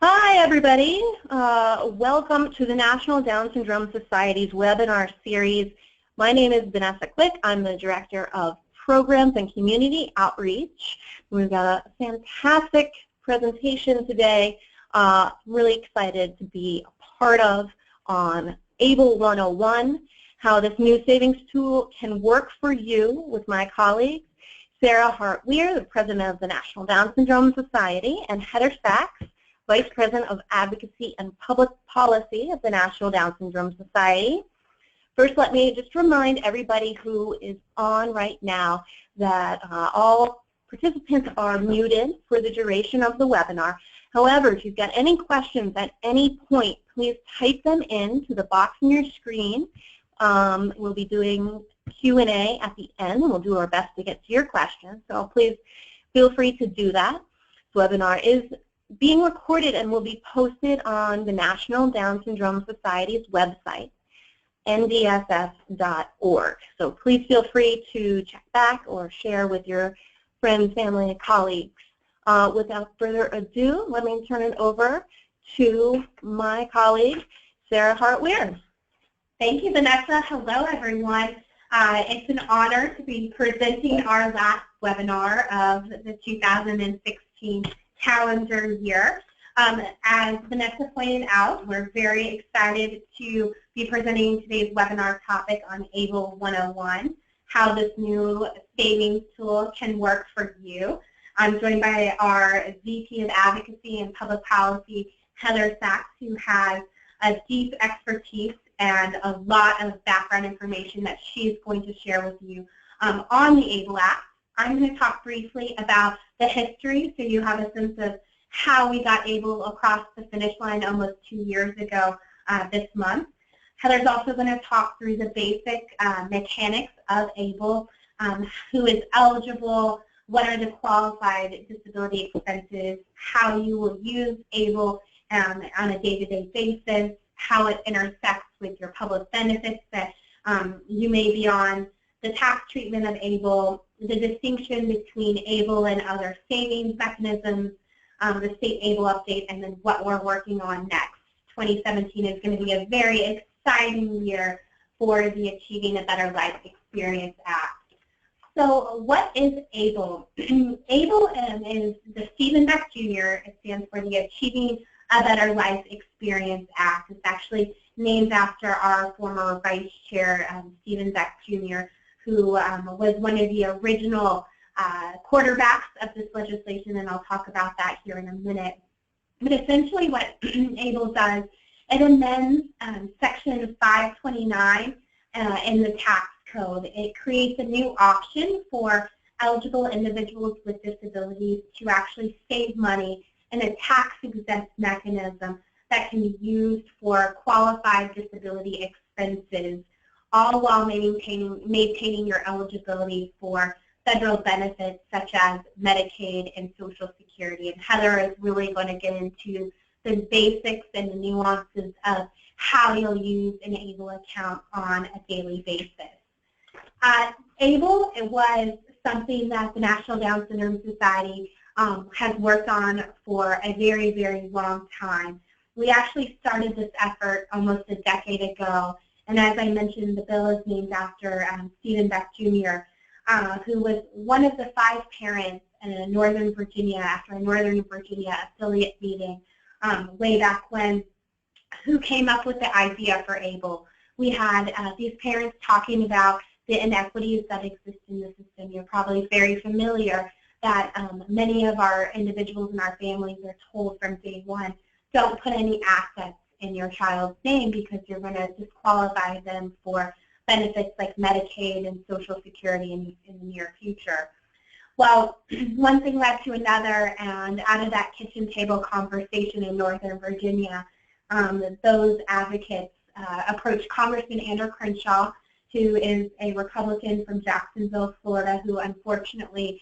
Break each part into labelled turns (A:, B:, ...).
A: Hi, everybody. Welcome to the National Down Syndrome Society's webinar series. My name is Vanessa Click. I'm the Director of Programs and Community Outreach. We've got a fantastic presentation today. Really excited to be a part of on ABLE 101, how this new savings tool can work for you with my colleagues, Sarah Hart-Weir, the President of the National Down Syndrome Society, and Heather Sachs, Vice President of Advocacy and Public Policy of the National Down Syndrome Society. First, let me just remind everybody who is on right now that all participants are muted for the duration of the webinar. However, if you've got any questions at any point, please type them into the box on your screen. We'll be doing Q&A at the end, and we'll do our best to get to your questions. So please feel free to do that. This webinar is being recorded and will be posted on the National Down Syndrome Society's website, ndss.org. So please feel free to check back or share with your friends, family, and colleagues. Without further ado, let me turn it over to my colleague, Sarah Hart-Weir.
B: Thank you, Vanessa. Hello, everyone. It's an honor to be presenting our last webinar of the 2016 calendar year. As Vanessa pointed out, we're very excited to be presenting today's webinar topic on ABLE 101, how this new savings tool can work for you. I'm joined by our VP of Advocacy and Public Policy, Heather Sachs, who has a deep expertise and a lot of background information that she's going to share with you on the ABLE Act. I'm going to talk briefly about the history so you have a sense of how we got ABLE across the finish line almost 2 years ago this month. Heather's also going to talk through the basic mechanics of ABLE, who is eligible, what are the qualified disability expenses, how you will use ABLE on a day-to-day basis, how it intersects with your public benefits that you may be on, the tax treatment of ABLE, the distinction between ABLE and other savings mechanisms, the state ABLE update, and then what we're working on next. 2017 is going to be a very exciting year for the Achieving a Better Life Experience Act. So what is ABLE? ABLE is the Stephen Beck Jr. It stands for the Achieving a Better Life Experience Act. It's actually named after our former Vice Chair, Stephen Beck Jr., who was one of the original quarterbacks of this legislation, and I'll talk about that here in a minute. But essentially what ABLE does, it amends Section 529 in the tax code. It creates a new option for eligible individuals with disabilities to actually save money in a tax-exempt mechanism that can be used for qualified disability expenses, all while maintaining your eligibility for federal benefits such as Medicaid and Social Security. And Heather is really going to get into the basics and the nuances of how you'll use an ABLE account on a daily basis. ABLE, it was something that the National Down Syndrome Society has worked on for a very, very long time. We actually started this effort almost a decade ago, and as I mentioned, the bill is named after Stephen Beck Jr., who was one of the 5 parents in Northern Virginia, after a Northern Virginia affiliate meeting way back when, who came up with the idea for ABLE. We had these parents talking about the inequities that exist in the system. You're probably very familiar that many of our individuals in our families are told from day one, don't put any assets in your child's name because you're going to disqualify them for benefits like Medicaid and Social Security in the near future. Well, one thing led to another, and out of that kitchen table conversation in Northern Virginia, those advocates approached Congressman Andrew Crenshaw, who is a Republican from Jacksonville, Florida, who unfortunately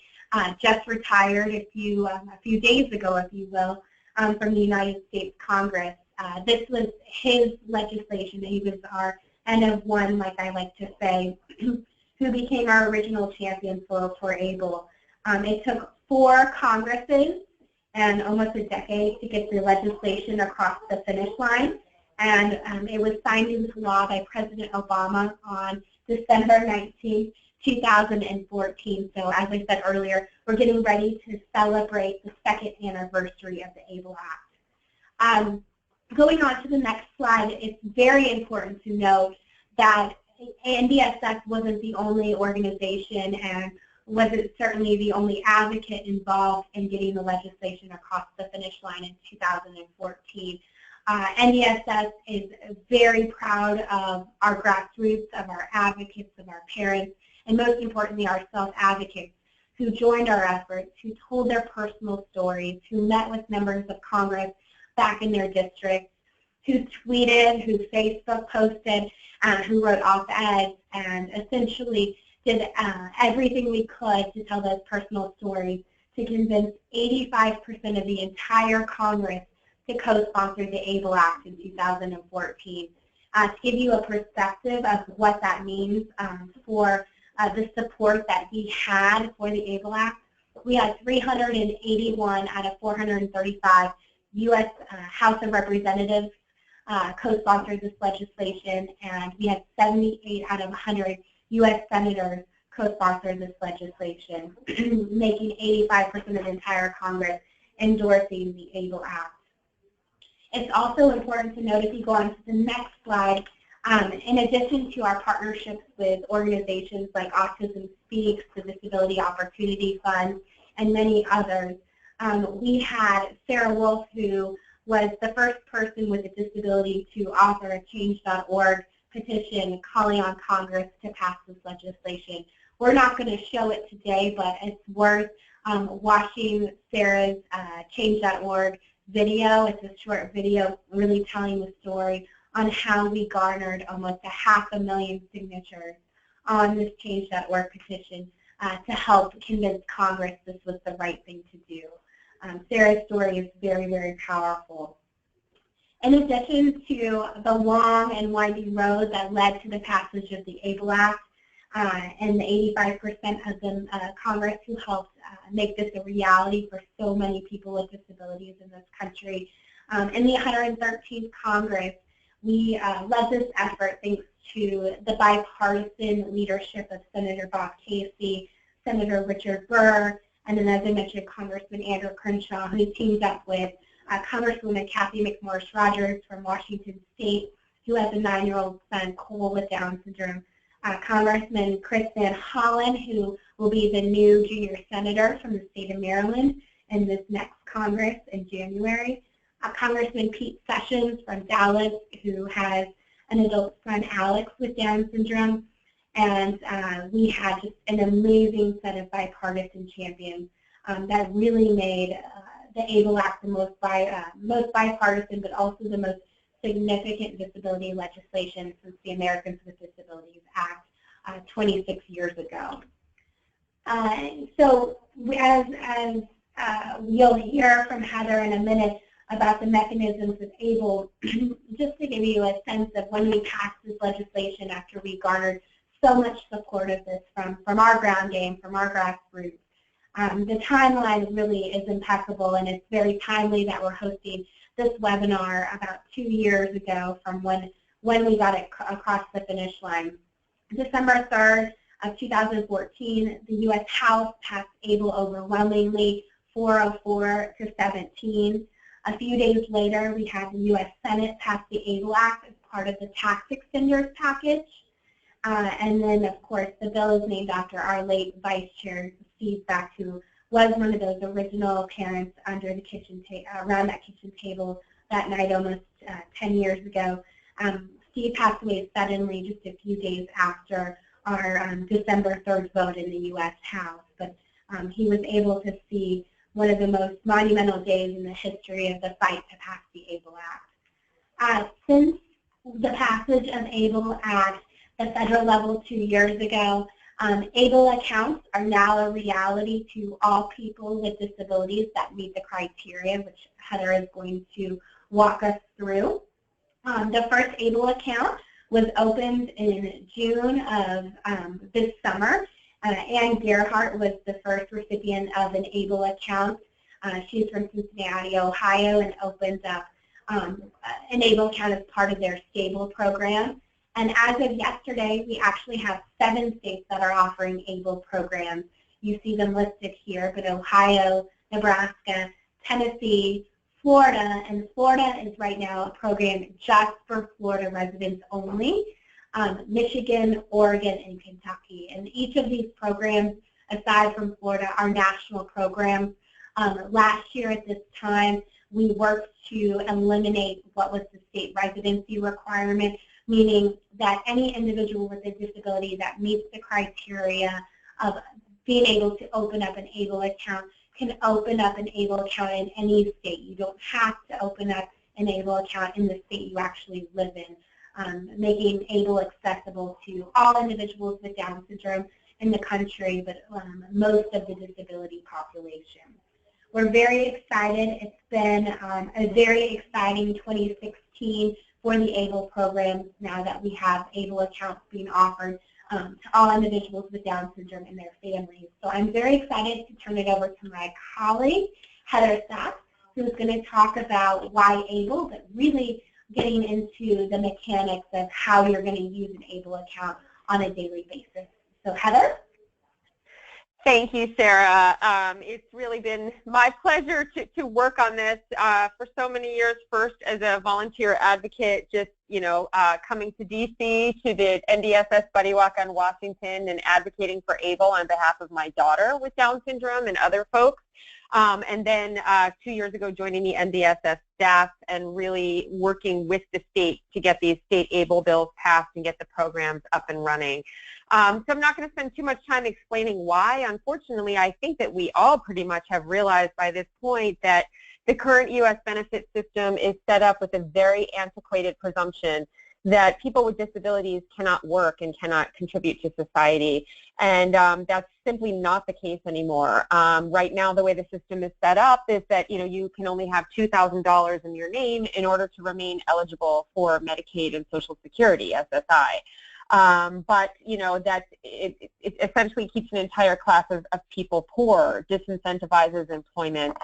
B: just retired a few days ago, if you will, from the United States Congress. This was his legislation. He was our N of one, like I like to say, who became our original champion for ABLE. It took 4 Congresses and almost a decade to get the legislation across the finish line. And it was signed into law by President Obama on December 19, 2014. So as I said earlier, we're getting ready to celebrate the second anniversary of the ABLE Act. Going on to the next slide, it's very important to note that NDSS wasn't the only organization and wasn't certainly the only advocate involved in getting the legislation across the finish line in 2014. NDSS is very proud of our grassroots, of our advocates, of our parents, and most importantly, our self-advocates who joined our efforts, who told their personal stories, who met with members of Congress back in their districts, who tweeted, who Facebook posted, who wrote op-eds, and essentially did everything we could to tell those personal stories to convince 85% of the entire Congress to co-sponsor the ABLE Act in 2014. To give you a perspective of what that means for the support that we had for the ABLE Act, we had 381 out of 435 U.S. House of Representatives co-sponsored this legislation, and we had 78 out of 100 U.S. Senators co-sponsored this legislation, making 85% of the entire Congress endorsing the ABLE Act. It's also important to note, if you go on to the next slide, in addition to our partnerships with organizations like Autism Speaks, the Disability Opportunity Fund, and many others, we had Sarah Wolf, who was the first person with a disability to author a change.org petition calling on Congress to pass this legislation. We're not going to show it today, but it's worth watching Sarah's change.org video. It's a short video really telling the story on how we garnered almost 500,000 signatures on this change.org petition to help convince Congress this was the right thing to do. Sarah's story is very, very powerful. In addition to the long and winding road that led to the passage of the ABLE Act and the 85% of the Congress who helped make this a reality for so many people with disabilities in this country, in the 113th Congress, we led this effort thanks to the bipartisan leadership of Senator Bob Casey, Senator Richard Burr, and then, as I mentioned, Congressman Andrew Crenshaw, who teamed up with Congresswoman Kathy McMorris Rogers from Washington State, who has a 9-year-old son, Cole, with Down syndrome. Congressman Chris Van Hollen, who will be the new junior senator from the state of Maryland in this next Congress in January. Congressman Pete Sessions from Dallas, who has an adult son, Alex, with Down syndrome. And we had just an amazing set of bipartisan champions that really made the ABLE Act the most bipartisan, but also the most significant disability legislation since the Americans with Disabilities Act 26 years ago. So as you'll hear from Heather in a minute about the mechanisms of ABLE, just to give you a sense of when we passed this legislation after we garnered so much support of this from our ground game, from our grassroots. The timeline really is impeccable, and it's very timely that we're hosting this webinar about 2 years ago from when we got it across the finish line. December 3rd of 2014, the U.S. House passed ABLE overwhelmingly, 404 to 17. A few days later, we had the U.S. Senate pass the ABLE Act as part of the tax extenders package. And then, of course, the bill is named after our late Vice Chair, Steve Beck, who was one of those original parents under the kitchen around that kitchen table that night almost 10 years ago. Steve passed away suddenly just a few days after our December 3rd vote in the U.S. House. But he was able to see one of the most monumental days in the history of the fight to pass the ABLE Act. Since the passage of ABLE at the federal level 2 years ago, ABLE accounts are now a reality to all people with disabilities that meet the criteria, which Heather is going to walk us through. The first ABLE account was opened in June of this summer. Ann Gerhardt was the first recipient of an ABLE account She's from Cincinnati, Ohio, and opens up an ABLE account as part of their stable program. And as of yesterday, we actually have 7 states that are offering ABLE programs. You see them listed here, but Ohio, Nebraska, Tennessee, Florida, and Florida is right now a program just for Florida residents only. Michigan, Oregon, and Kentucky. And each of these programs, aside from Florida, are national programs. Last year at this time, we worked to eliminate what was the state residency requirement, meaning that any individual with a disability that meets the criteria of being able to open up an ABLE account can open up an ABLE account in any state. You don't have to open up an ABLE account in the state you actually live in, making ABLE accessible to all individuals with Down syndrome in the country, but most of the disability population. We're very excited. It's been a very exciting 2016 for the ABLE programs now that we have ABLE accounts being offered to all individuals with Down syndrome and their families. So I'm very excited to turn it over to my colleague, Heather Sachs, who's going to talk about why ABLE, but really getting into the mechanics of how you're going to use an ABLE account on a daily basis. So Heather?
C: Thank you, Sarah. It's really been my pleasure to work on this for so many years, first as a volunteer advocate, just, coming to DC to the NDSS Buddy Walk on Washington and advocating for ABLE on behalf of my daughter with Down syndrome and other folks. And then 2 years ago joining the NDSS staff and really working with the state to get these state ABLE bills passed and get the programs up and running. So I'm not going to spend too much time explaining why. Unfortunately, I think that we all pretty much have realized by this point that the current U.S. benefit system is set up with a very antiquated presumption that people with disabilities cannot work and cannot contribute to society. And that's simply not the case anymore. Right now, the way the system is set up is that, you can only have $2,000 in your name in order to remain eligible for Medicaid and Social Security, SSI. But, that it essentially keeps an entire class of people poor, disincentivizes employment.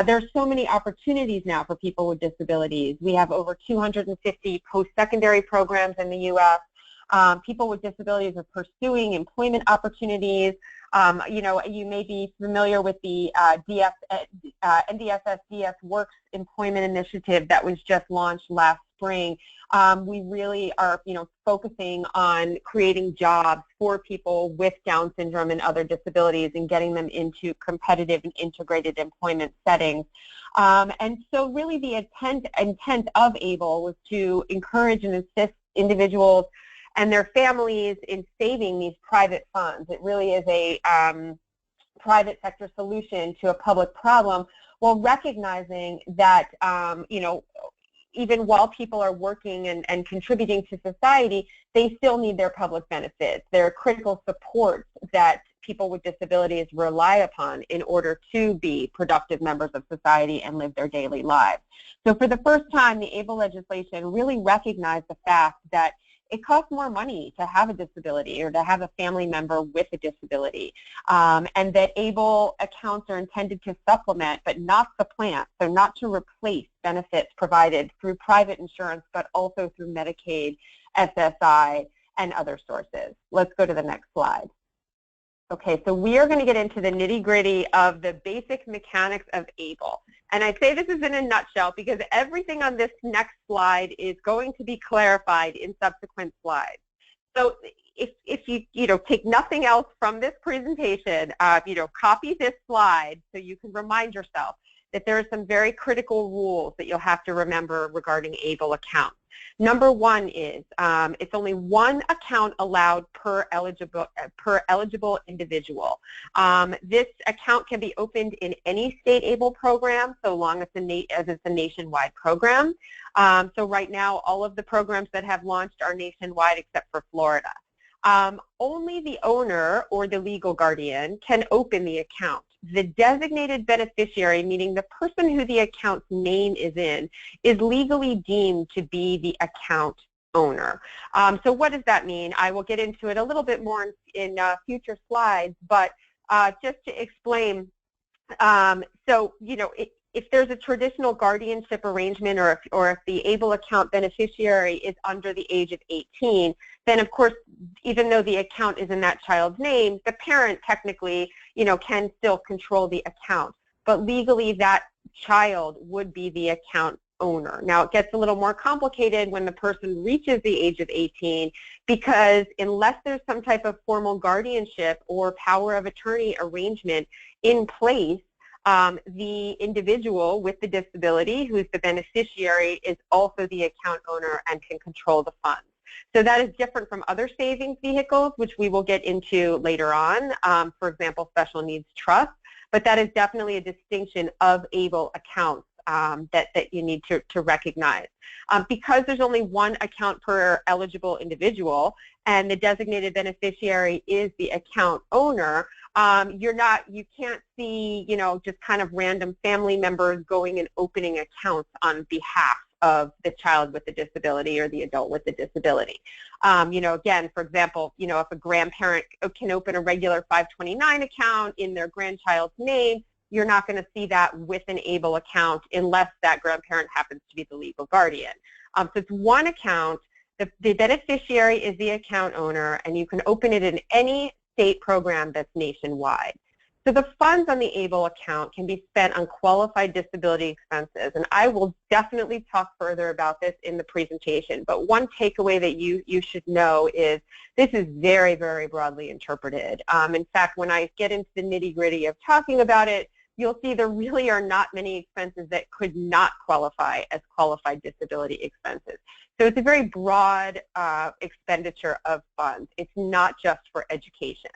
C: There's so many opportunities now for people with disabilities. We have over 250 post-secondary programs in the U.S. People with disabilities are pursuing employment opportunities. You may be familiar with the NDSS DS Works Employment Initiative that was just launched last spring. We really are, focusing on creating jobs for people with Down syndrome and other disabilities and getting them into competitive and integrated employment settings. And so really the intent of ABLE was to encourage and assist individuals and their families in saving these private funds. It really is a private sector solution to a public problem, while recognizing that, even while people are working and contributing to society, they still need their public benefits. They're critical supports that people with disabilities rely upon in order to be productive members of society and live their daily lives. So for the first time, the ABLE legislation really recognized the fact that it costs more money to have a disability or to have a family member with a disability, and that ABLE accounts are intended to supplement but not supplant, so not to replace benefits provided through private insurance but also through Medicaid, SSI, and other sources. Let's go to the next slide. Okay, so we are going to get into the nitty-gritty of the basic mechanics of ABLE. And I say this is in a nutshell because everything on this next slide is going to be clarified in subsequent slides. So if you take nothing else from this presentation, copy this slide so you can remind yourself that there are some very critical rules that you'll have to remember regarding ABLE accounts. Number one is it's only one account allowed per eligible individual. This account can be opened in any state ABLE program so long as it's a nationwide program. So right now, all of the programs that have launched are nationwide except for Florida. Only the owner or the legal guardian can open the account. The designated beneficiary, meaning the person who the account's name is in, is legally deemed to be the account owner. So what does that mean? I will get into it a little bit more in future slides, but just to explain, So, you know, if there's a traditional guardianship arrangement, or if the ABLE account beneficiary is under the age of 18, then of course, even though the account is in that child's name, the parent technically, you know, can still control the account. But legally, that child would be the account owner. Now, it gets a little more complicated when the person reaches the age of 18, because unless there's some type of formal guardianship or power of attorney arrangement in place, the individual with the disability, who's the beneficiary, is also the account owner and can control the funds. So that is different from other savings vehicles, which we will get into later on, for example, special needs trust. But that is definitely a distinction of ABLE accounts that you need to recognize. Because there's only one account per eligible individual and the designated beneficiary is the account owner, you can't see, you know, just kind of random family members going and opening accounts on behalf of the child with the disability or the adult with the disability. You know, again, for example, you know, if a grandparent can open a regular 529 account in their grandchild's name, you're not going to see that with an ABLE account unless that grandparent happens to be the legal guardian. So it's one account. The beneficiary is the account owner, and you can open it in any state program that's nationwide. So the funds on the ABLE account can be spent on qualified disability expenses, and I will definitely talk further about this in the presentation. But one takeaway that you should know is this is very, very broadly interpreted. In fact, when I get into the nitty-gritty of talking about it, you'll see there really are not many expenses that could not qualify as qualified disability expenses. So it's a very broad expenditure of funds. It's not just for education.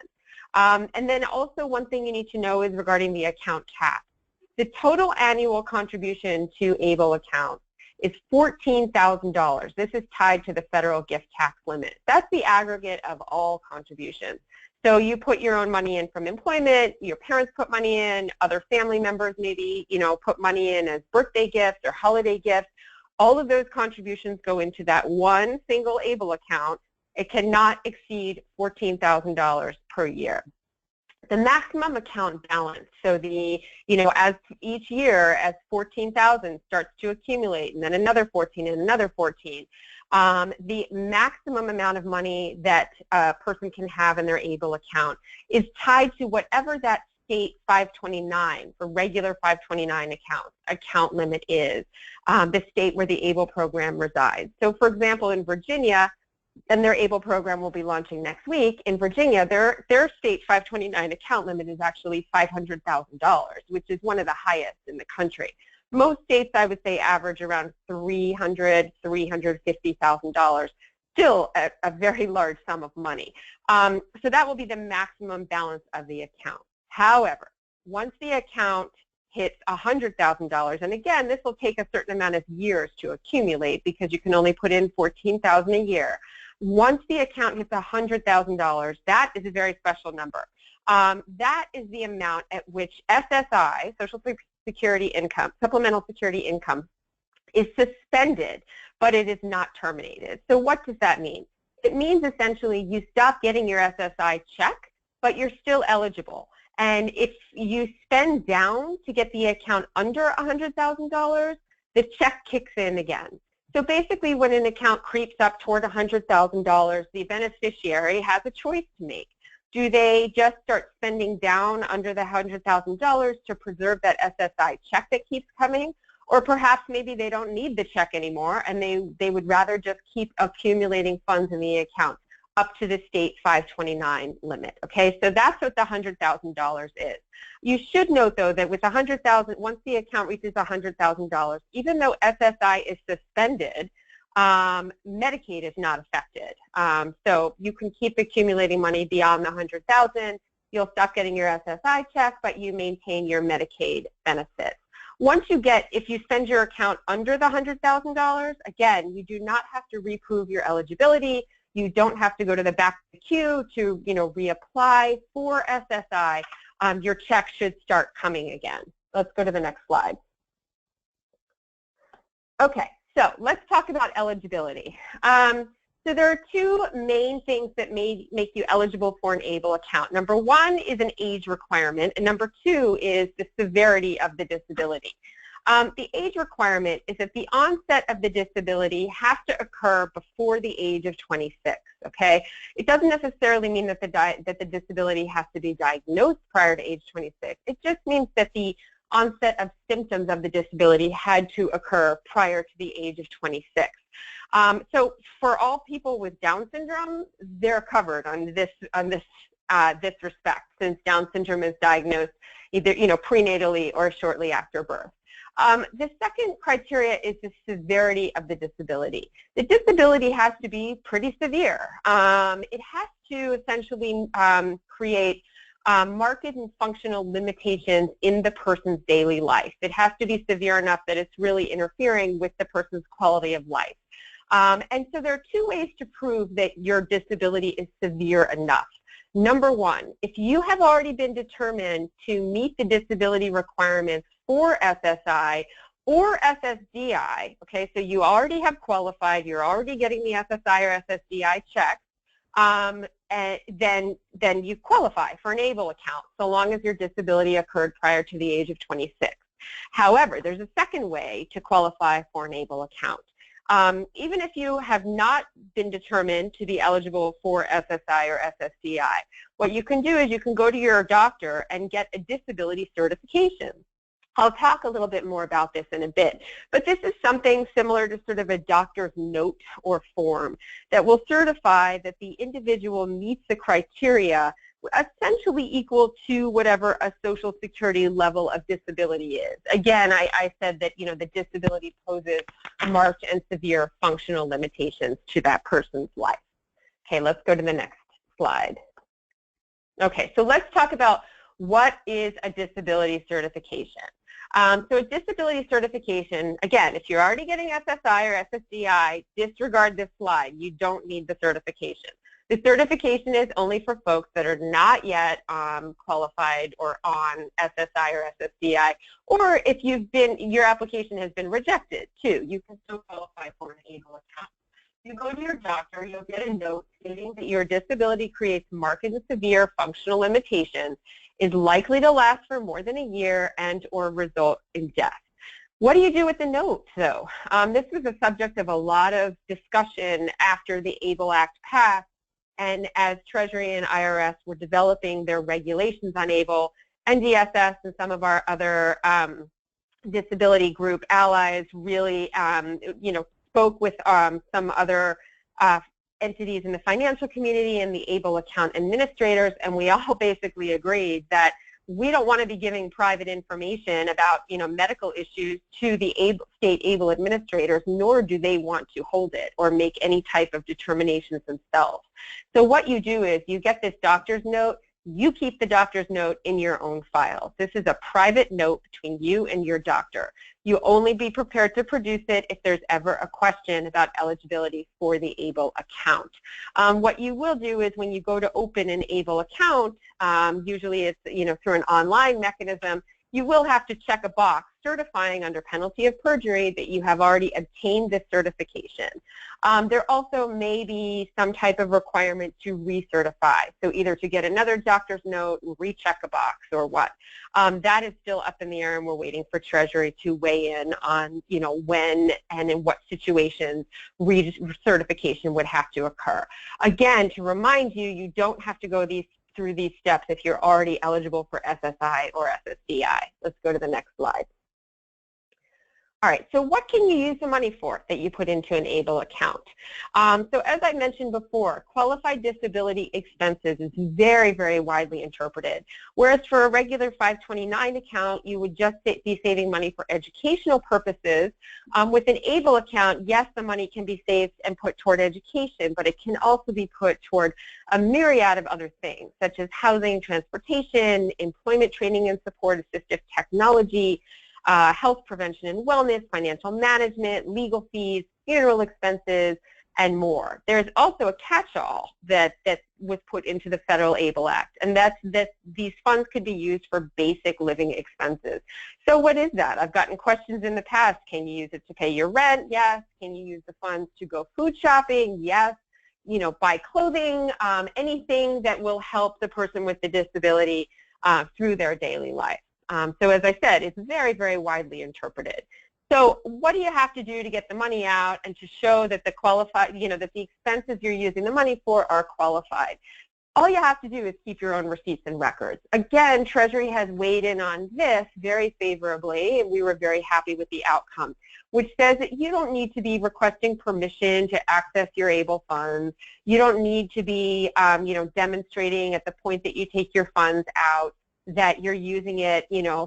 C: And then also one thing you need to know is regarding the account cap. The total annual contribution to ABLE accounts is $14,000. This is tied to the federal gift tax limit. That's the aggregate of all contributions. So you put your own money in from employment, your parents put money in, other family members maybe, you know, put money in as birthday gifts or holiday gifts. All of those contributions go into that one single ABLE account. It cannot exceed $14,000 per year. The maximum account balance, so the, you know, as each year, as 14,000 starts to accumulate, and then another 14 and another 14, the maximum amount of money that a person can have in their ABLE account is tied to whatever that state 529, for regular 529 account limit is, the state where the ABLE program resides. So for example, in Virginia, and their ABLE program will be launching next week, in Virginia, their state 529 account limit is actually $500,000, which is one of the highest in the country. Most states, I would say, average around $300,000, $350,000, still a very large sum of money. So that will be the maximum balance of the account. However, once the account hits $100,000, and again, this will take a certain amount of years to accumulate because you can only put in $14,000 a year. Once the account hits $100,000, that is a very special number. That is the amount at which SSI, Social Security Income, Supplemental Security Income, is suspended, but it is not terminated. So what does that mean? It means essentially you stop getting your SSI check, but you're still eligible. And if you spend down to get the account under $100,000, the check kicks in again. So basically when an account creeps up toward $100,000, the beneficiary has a choice to make. Do they just start spending down under the $100,000 to preserve that SSI check that keeps coming? Or perhaps maybe they don't need the check anymore and they would rather just keep accumulating funds in the account up to the state 529 limit, okay? So that's what the $100,000 is. You should note, though, that with $100,000, once the account reaches $100,000, even though SSI is suspended, Medicaid is not affected. So you can keep accumulating money beyond the $100,000. You'll stop getting your SSI check, but you maintain your Medicaid benefits. Once you get, if you send your account under the $100,000, again, you do not have to reprove your eligibility. You don't have to go to the back of the queue to, you know, reapply for SSI. Your check should start coming again. Let's go to the next slide. Okay, so let's talk about eligibility. So there are two main things that may make you eligible for an ABLE account. Number one is an age requirement, and number two is the severity of the disability. The age requirement is that the onset of the disability has to occur before the age of 26, okay? It doesn't necessarily mean that the disability has to be diagnosed prior to age 26. It just means that the onset of symptoms of the disability had to occur prior to the age of 26. So for all people with Down syndrome, they're covered on this respect, since Down syndrome is diagnosed either prenatally or shortly after birth. The second criteria is the severity of the disability. The disability has to be pretty severe. It has to essentially create marked and functional limitations in the person's daily life. It has to be severe enough that it's really interfering with the person's quality of life. And so there are two ways to prove that your disability is severe enough. Number one, if you have already been determined to meet the disability requirements for SSI or SSDI, okay, so you already have qualified, you're already getting the SSI or SSDI check, then you qualify for an ABLE account so long as your disability occurred prior to the age of 26. However, there's a second way to qualify for an ABLE account. Even if you have not been determined to be eligible for SSI or SSDI, what you can do is you can go to your doctor and get a disability certification. I'll talk a little bit more about this in a bit, but this is something similar to sort of a doctor's note or form that will certify that the individual meets the criteria essentially equal to whatever a Social Security level of disability is. Again, I said that the disability poses marked and severe functional limitations to that person's life. Okay, let's go to the next slide. Okay, so let's talk about what is a disability certification. So a disability certification, again, if you're already getting SSI or SSDI, disregard this slide. You don't need the certification. The certification is only for folks that are not yet qualified or on SSI or SSDI, or if your application has been rejected too, you can still qualify for an ABLE account. You go to your doctor, you'll get a note stating that your disability creates marked and severe functional limitations, is likely to last for more than a year, and or result in death. What do you do with the note, though? This was a subject of a lot of discussion after the ABLE Act passed, and as Treasury and IRS were developing their regulations on ABLE, NDSS and some of our other disability group allies really, spoke with some other entities in the financial community and the ABLE account administrators, and we all basically agreed that we don't want to be giving private information about medical issues to the state ABLE administrators, nor do they want to hold it or make any type of determinations themselves. So what you do is you get this doctor's note, you keep the doctor's note in your own file. This is a private note between you and your doctor. You only be prepared to produce it if there's ever a question about eligibility for the ABLE account. What you will do is when you go to open an ABLE account, usually it's through an online mechanism, you will have to check a box certifying under penalty of perjury that you have already obtained this certification. There also may be some type of requirement to recertify, so either to get another doctor's note and recheck a box or what. That is still up in the air, and we're waiting for Treasury to weigh in on when and in what situations recertification would have to occur. Again, to remind you, you don't have to go through these steps if you're already eligible for SSI or SSDI. Let's go to the next slide. All right, so what can you use the money for that you put into an ABLE account? So as I mentioned before, qualified disability expenses is very, very widely interpreted. Whereas for a regular 529 account, you would just be saving money for educational purposes. With an ABLE account, yes, the money can be saved and put toward education, but it can also be put toward a myriad of other things, such as housing, transportation, employment training and support, assistive technology, health prevention and wellness, financial management, legal fees, funeral expenses, and more. There's also a catch-all that was put into the Federal ABLE Act, and that's that these funds could be used for basic living expenses. So what is that? I've gotten questions in the past. Can you use it to pay your rent? Yes. Can you use the funds to go food shopping? Yes. buy clothing, anything that will help the person with the disability through their daily life. So as I said, it's very, very widely interpreted. So what do you have to do to get the money out and to show that the qualified, that the expenses you're using the money for are qualified? All you have to do is keep your own receipts and records. Again, Treasury has weighed in on this very favorably, and we were very happy with the outcome, which says that you don't need to be requesting permission to access your ABLE funds. You don't need to be, demonstrating at the point that you take your funds out that you're using it,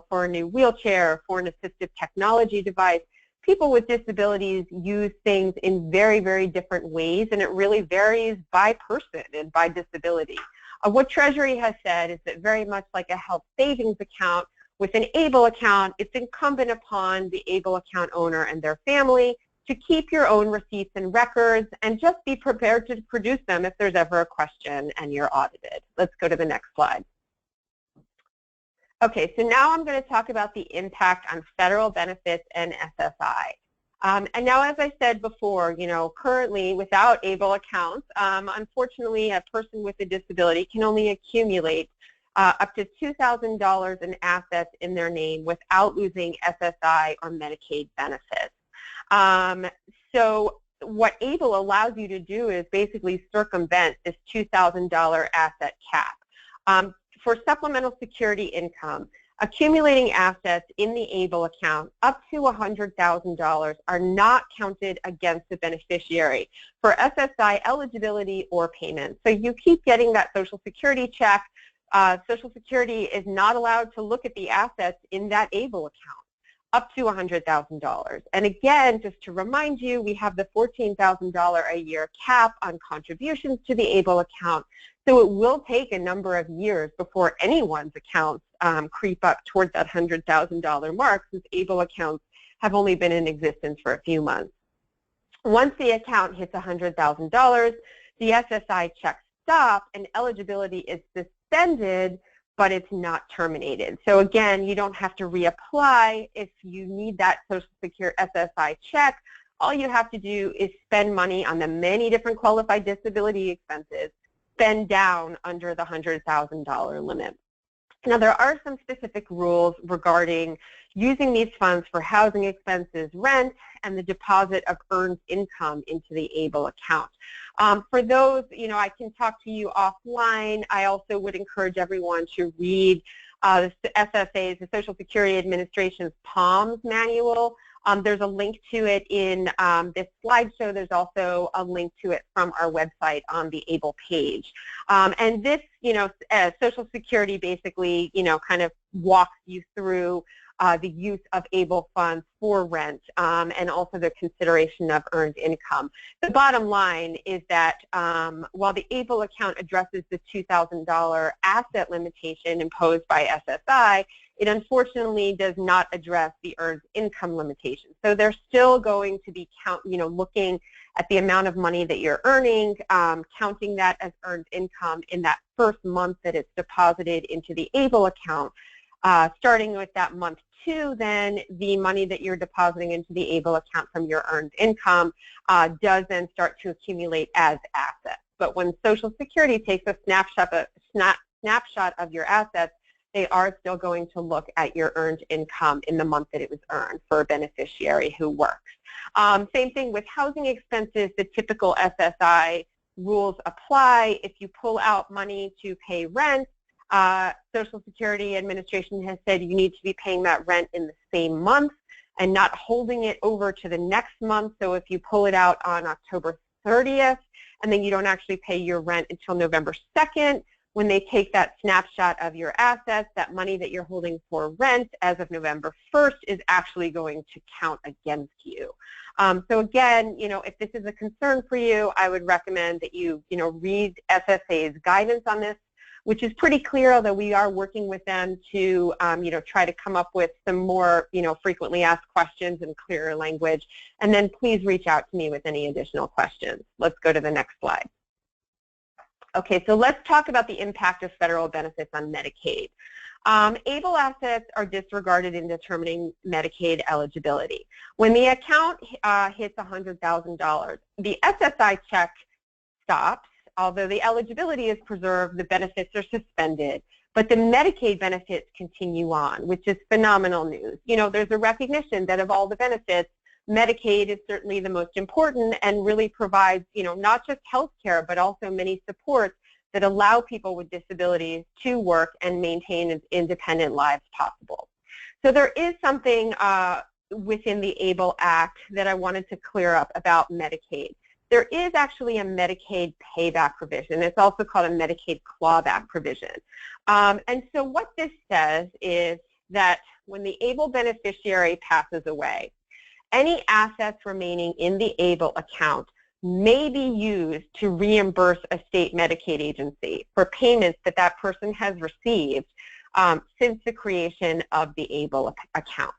C: for a new wheelchair, for an assistive technology device. People with disabilities use things in very, very different ways, and it really varies by person and by disability. What Treasury has said is that very much like a health savings account, with an ABLE account, it's incumbent upon the ABLE account owner and their family to keep your own receipts and records and just be prepared to produce them if there's ever a question and you're audited. Let's go to the next slide. Okay, so now I'm going to talk about the impact on federal benefits and SSI. And now, as I said before, currently without ABLE accounts, unfortunately a person with a disability can only accumulate up to $2,000 in assets in their name without losing SSI or Medicaid benefits. So what ABLE allows you to do is basically circumvent this $2,000 asset cap. For supplemental security income, accumulating assets in the ABLE account up to $100,000 are not counted against the beneficiary for SSI eligibility or payment. So you keep getting that Social Security check. Social Security is not allowed to look at the assets in that ABLE account up to $100,000. And again, just to remind you, we have the $14,000 a year cap on contributions to the ABLE account. So it will take a number of years before anyone's accounts creep up towards that $100,000 mark, since ABLE accounts have only been in existence for a few months. Once the account hits $100,000, the SSI check stops and eligibility is suspended, but it's not terminated. So again, you don't have to reapply if you need that Social Security SSI check. All you have to do is spend money on the many different qualified disability expenses, spend down under the $100,000 limit. Now, there are some specific rules regarding using these funds for housing expenses, rent, and the deposit of earned income into the ABLE account. For those, I can talk to you offline. I also would encourage everyone to read the SSA's, the Social Security Administration's PALMS manual. There's a link to it in this slideshow. There's also a link to it from our website on the ABLE page. And this, Social Security basically, kind of walks you through the use of ABLE funds for rent and also the consideration of earned income. The bottom line is that while the ABLE account addresses the $2,000 asset limitation imposed by SSI, it unfortunately does not address the earned income limitation. So they're still going to be looking at the amount of money that you're earning, counting that as earned income in that first month that it's deposited into the ABLE account. Starting with that month 2, then the money that you're depositing into the ABLE account from your earned income does then start to accumulate as assets. But when Social Security takes a snapshot of your assets, they are still going to look at your earned income in the month that it was earned for a beneficiary who works. Same thing with housing expenses. The typical SSI rules apply. If you pull out money to pay rent, Social Security Administration has said you need to be paying that rent in the same month and not holding it over to the next month. So if you pull it out on October 30th and then you don't actually pay your rent until November 2nd, when they take that snapshot of your assets, that money that you're holding for rent as of November 1st is actually going to count against you. So again, if this is a concern for you, I would recommend that you, read SSA's guidance on this, which is pretty clear, although we are working with them to, try to come up with some more, frequently asked questions in clearer language. And then please reach out to me with any additional questions. Let's go to the next slide. Okay, so let's talk about the impact of federal benefits on Medicaid. ABLE assets are disregarded in determining Medicaid eligibility. When the account hits $100,000, the SSI check stops. Although the eligibility is preserved, the benefits are suspended. But the Medicaid benefits continue on, which is phenomenal news. You know, there's a recognition that of all the benefits, Medicaid is certainly the most important and really provides, you know, not just health care, but also many supports that allow people with disabilities to work and maintain as independent lives possible. So there is something within the ABLE Act that I wanted to clear up about Medicaid. There is actually a Medicaid payback provision. It's also called a Medicaid clawback provision. And so what this says is that when the ABLE beneficiary passes away, any assets remaining in the ABLE account may be used to reimburse a state Medicaid agency for payments that that person has received since the creation of the ABLE account.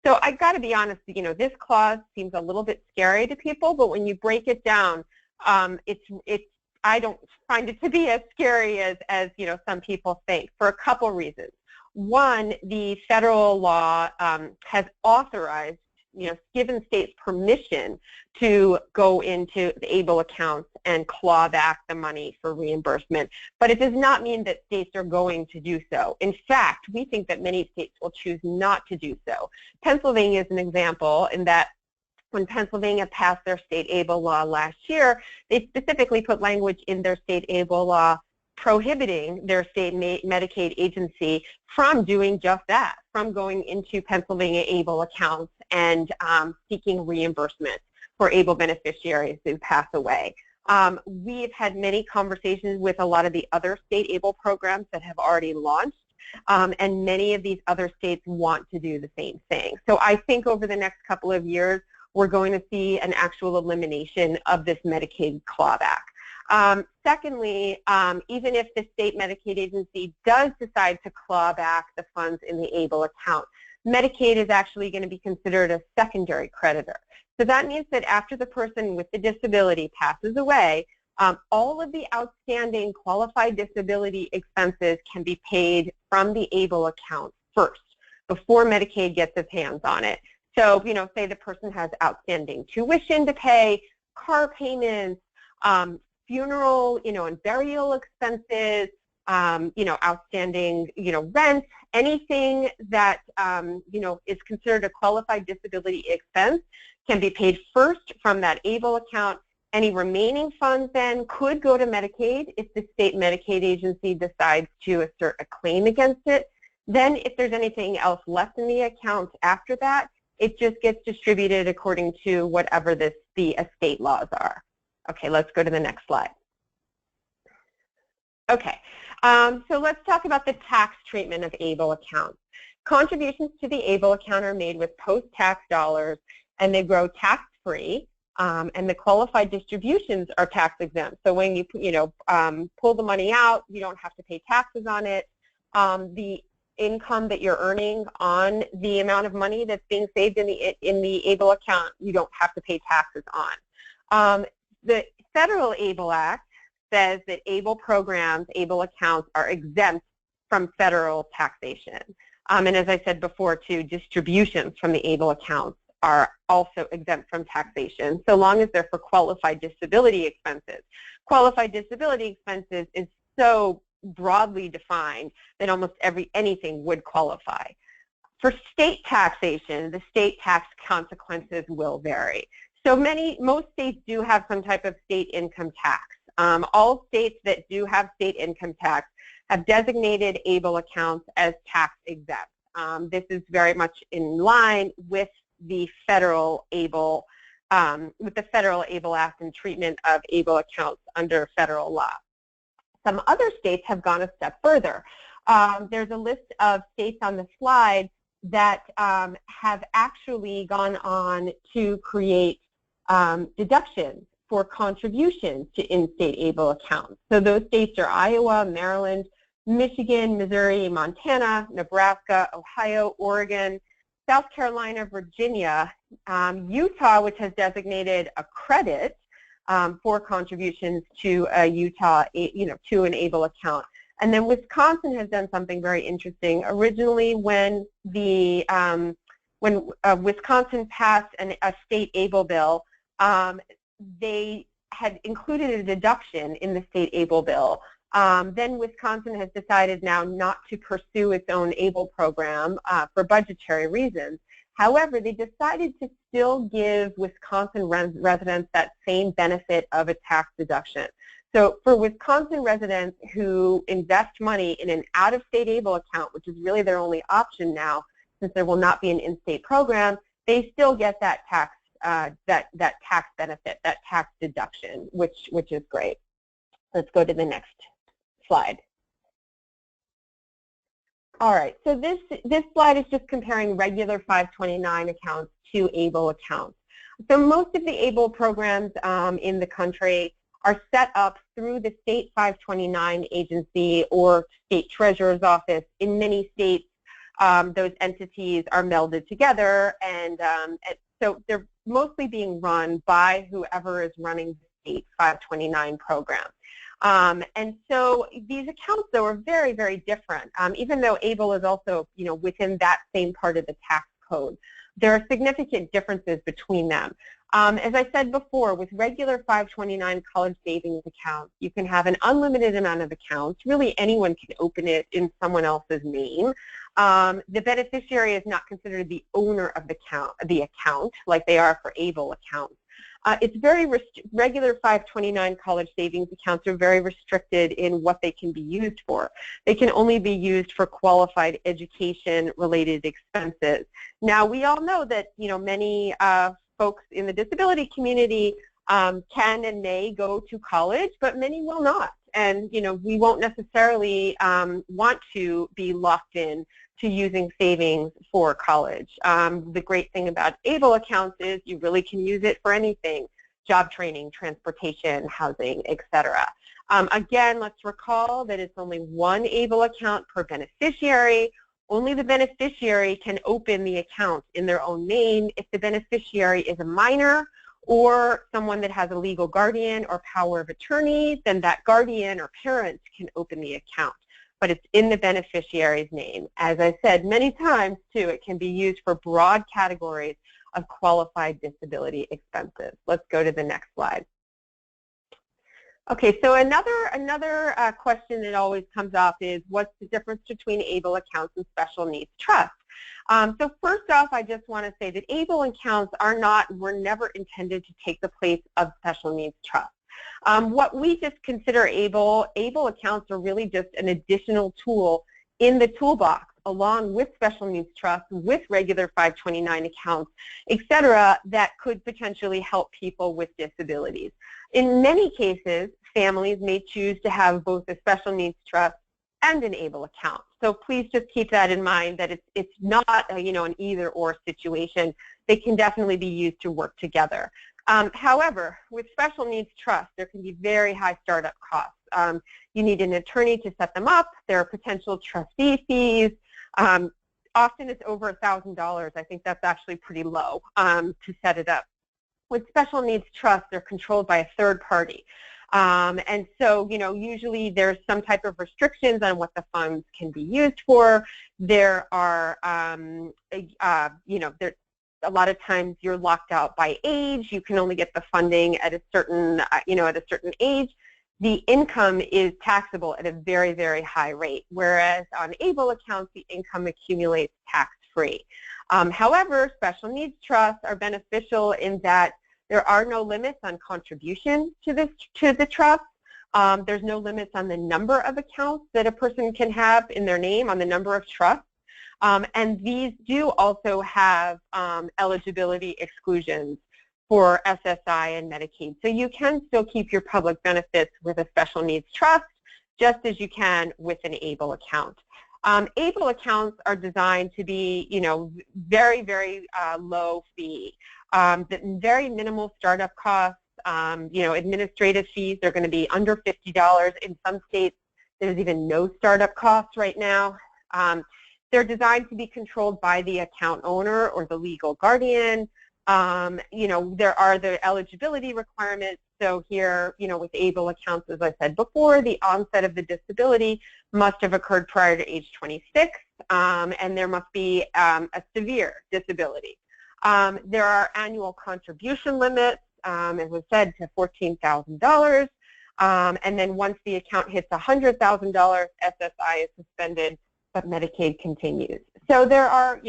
C: So I've got to be honest, you know, this clause seems a little bit scary to people, but when you break it down, I don't find it to be as scary as you know, some people think, for a couple reasons. One, the federal law has authorized, you know, given states permission to go into the ABLE accounts and claw back the money for reimbursement, but it does not mean that states are going to do so. In fact, we think that many states will choose not to do so. Pennsylvania is an example in that when Pennsylvania passed their state ABLE law last year, they specifically put language in their state ABLE law prohibiting their state Medicaid agency from doing just that, from going into Pennsylvania ABLE accounts and seeking reimbursement for ABLE beneficiaries who pass away. We've had many conversations with a lot of the other state ABLE programs that have already launched, and many of these other states want to do the same thing. So I think over the next couple of years, we're going to see an actual elimination of this Medicaid clawback. Secondly, even if the state Medicaid agency does decide to claw back the funds in the ABLE account, Medicaid is actually going to be considered a secondary creditor. So that means that after the person with the disability passes away, all of the outstanding qualified disability expenses can be paid from the ABLE account first, before Medicaid gets its hands on it. So, you know, say the person has outstanding tuition to pay, car payments, funeral, you know, and burial expenses, you know, outstanding, you know, rent, anything that, you know, is considered a qualified disability expense can be paid first from that ABLE account. Any remaining funds then could go to Medicaid if the state Medicaid agency decides to assert a claim against it. Then if there's anything else left in the account after that, it just gets distributed according to whatever the estate laws are. Okay, let's go to the next slide. Okay, so let's talk about the tax treatment of ABLE accounts. Contributions to the ABLE account are made with post-tax dollars, and they grow tax-free, and the qualified distributions are tax-exempt. So when you pull the money out, you don't have to pay taxes on it. The income that you're earning on the amount of money that's being saved in the ABLE account, you don't have to pay taxes on. The Federal ABLE Act says that ABLE programs, ABLE accounts are exempt from federal taxation. And as I said before too, distributions from the ABLE accounts are also exempt from taxation, so long as they're for qualified disability expenses. Qualified disability expenses is so broadly defined that almost anything would qualify. For state taxation, the state tax consequences will vary. So most states do have some type of state income tax. All states that do have state income tax have designated ABLE accounts as tax exempt. This is very much in line with the federal ABLE, Act and treatment of ABLE accounts under federal law. Some other states have gone a step further. There's a list of states on the slide that have actually gone on to create deductions for contributions to in-state ABLE accounts. So those states are Iowa, Maryland, Michigan, Missouri, Montana, Nebraska, Ohio, Oregon, South Carolina, Virginia, Utah, which has designated a credit for contributions to a Utah, to an ABLE account. And then Wisconsin has done something very interesting. Originally, when Wisconsin passed a state ABLE bill, they had included a deduction in the state ABLE bill. Then Wisconsin has decided now not to pursue its own ABLE program for budgetary reasons. However, they decided to still give Wisconsin residents that same benefit of a tax deduction. So for Wisconsin residents who invest money in an out-of-state ABLE account, which is really their only option now, since there will not be an in-state program, they still get that tax that tax benefit, that tax deduction, which is great. Let's go to the next slide. All right, so this slide is just comparing regular 529 accounts to ABLE accounts. So most of the ABLE programs in the country are set up through the state 529 agency or state treasurer's office. In many states, those entities are melded together, and so they're mostly being run by whoever is running the state 529 program. And so these accounts, though, are very, very different. Even though ABLE is also, within that same part of the tax code, there are significant differences between them. As I said before, with regular 529 college savings accounts, you can have an unlimited amount of accounts. Really, anyone can open it in someone else's name. The beneficiary is not considered the owner of the account like they are for ABLE accounts. It's very regular 529 college savings accounts are very restricted in what they can be used for. They can only be used for qualified education-related expenses. Now, we all know that many folks in the disability community can and may go to college, but many will not. And we won't necessarily want to be locked in to using savings for college. The great thing about ABLE accounts is you really can use it for anything: job training, transportation, housing, etc. Again, let's recall that it's only one ABLE account per beneficiary. Only the beneficiary can open the account in their own name. If the beneficiary is a minor or someone that has a legal guardian or power of attorney, then that guardian or parent can open the account. But it's in the beneficiary's name. As I said many times, too, it can be used for broad categories of qualified disability expenses. Let's go to the next slide. Okay, so another question that always comes up is, what's the difference between ABLE accounts and special needs trusts? So first off, I just want to say that ABLE accounts were never intended to take the place of special needs trusts. What we just consider ABLE accounts are really just an additional tool in the toolbox, along with special needs trusts, with regular 529 accounts, etc., that could potentially help people with disabilities. In many cases, families may choose to have both a special needs trust and an ABLE account. So please just keep that in mind, that it's not an either-or situation. They can definitely be used to work together. However, with special needs trusts, there can be very high startup costs. You need an attorney to set them up. There are potential trustee fees. Often it's over $1,000. I think that's actually pretty low to set it up. With special needs trusts, they're controlled by a third party. And so, usually there's some type of restrictions on what the funds can be used for. There are, a lot of times you're locked out by age. You can only get the funding at a certain, at a certain age. The income is taxable at a very, very high rate, whereas on ABLE accounts, the income accumulates tax-free. However, special needs trusts are beneficial in that there are no limits on contribution to the trust. There's no limits on the number of accounts that a person can have in their name, on the number of trusts. And these do also have eligibility exclusions for SSI and Medicaid. So you can still keep your public benefits with a special needs trust, just as you can with an ABLE account. ABLE accounts are designed to be, very, very low fee, very minimal startup costs. Administrative fees are going to be under $50. In some states, there's even no startup costs right now. They're designed to be controlled by the account owner or the legal guardian. There are the eligibility requirements. So here, with ABLE accounts, as I said before, the onset of the disability must have occurred prior to age 26, and there must be a severe disability. There are annual contribution limits. as was said, to $14,000. And then once the account hits $100,000, SSI is suspended, but Medicaid continues. So there are,